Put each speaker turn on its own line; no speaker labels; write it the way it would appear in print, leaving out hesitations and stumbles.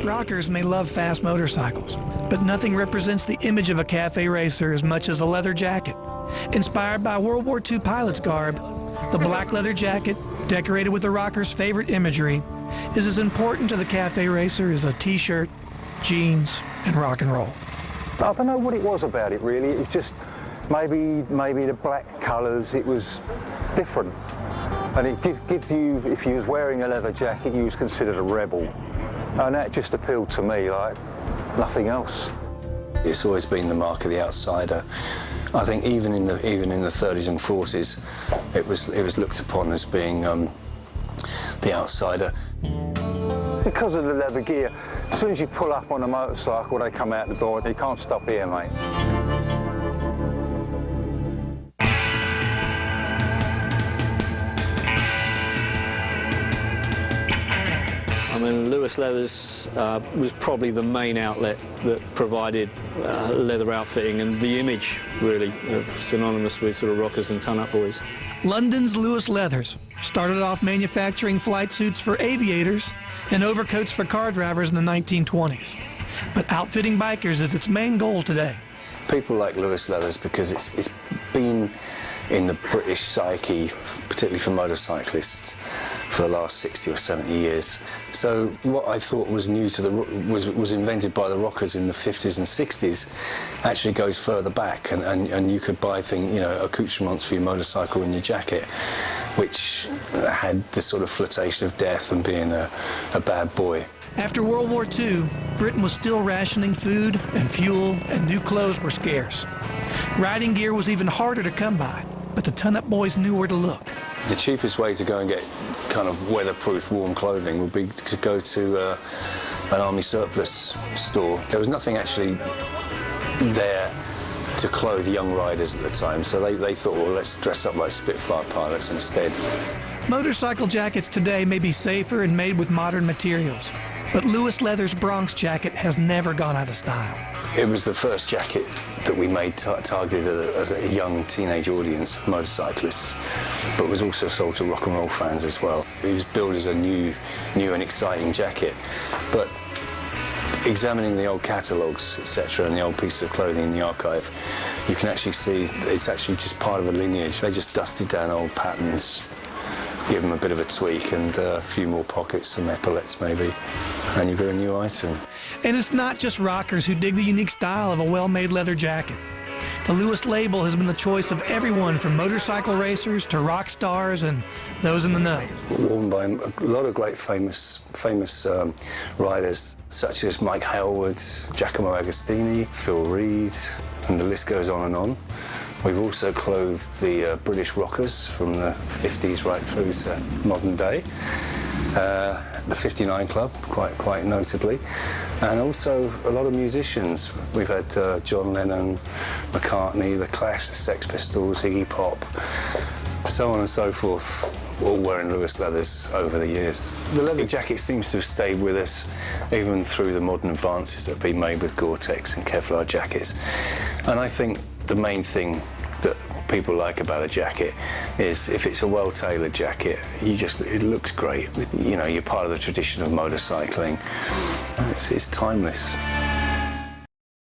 rockers may love fast motorcycles, but nothing represents the image of a cafe racer as much as a leather jacket. Inspired by World War II pilot's garb, the black leather jacket, decorated with the rocker's favorite imagery, is as important to the cafe racer as a t-shirt, jeans, and rock and roll.
I don't know what it was about it really. It was just maybe the black colours. It was different, and it gives you, if you was wearing a leather jacket, you was considered a rebel, and that just appealed to me like nothing else.
It's always been the mark of the outsider. I think even in the 30s and 40s, it was looked upon as being the outsider.
Because of the leather gear, as soon as you pull up on a motorcycle, they come out the door. You can't stop here, mate.
I mean, Lewis Leathers was probably the main outlet that provided leather outfitting, and the image, really, synonymous with sort of rockers and ton-up boys.
London's Lewis Leathers started off manufacturing flight suits for aviators and overcoats for car drivers in the 1920s. But outfitting bikers is its main goal today.
People like Lewis Leathers because it's been in the British psyche, particularly for motorcyclists, for the last 60 or 70 years. So what I thought was new to was invented by the rockers in the 50s and 60s actually goes further back, and you could buy accoutrements for your motorcycle and your jacket, which had this sort of flirtation of death and being a bad boy.
After World War II, Britain was still rationing food and fuel, and new clothes were scarce. Riding gear was even harder to come by, but the ton-up boys knew where to look.
The cheapest way to go and get kind of weatherproof warm clothing would be to go to an army surplus store. There was nothing actually there to clothe young riders at the time, so they thought, well, let's dress up like Spitfire pilots instead.
Motorcycle jackets today may be safer and made with modern materials, but Lewis Leathers' Bronx jacket has never gone out of style.
It was the first jacket that we made targeted at a young teenage audience of motorcyclists, but was also sold to rock and roll fans as well. It was billed as a new and exciting jacket, but examining the old catalogues, etc., and the old pieces of clothing in the archive, you can actually see it's actually just part of a lineage. They just dusted down old patterns, give them a bit of a tweak and a few more pockets, some epaulets maybe, and you've got a new item.
And it's not just rockers who dig the unique style of a well-made leather jacket. The Lewis label has been the choice of everyone from motorcycle racers to rock stars and those in the know.
Worn by a lot of great famous riders, such as Mike Hailwood, Giacomo Agostini, Phil Reed, and the list goes on and on. We've also clothed the British rockers from the 50s right through to modern day. The 59 Club, quite notably, and also a lot of musicians. We've had John Lennon, McCartney, The Clash, the Sex Pistols, Iggy Pop, so on and so forth, all wearing Lewis Leathers over the years. The leather jacket seems to have stayed with us even through the modern advances that have been made with Gore-Tex and Kevlar jackets. And I think the main thing that people like about a jacket is if it's a well-tailored jacket, it looks great. You know, you're part of the tradition of motorcycling. It's timeless.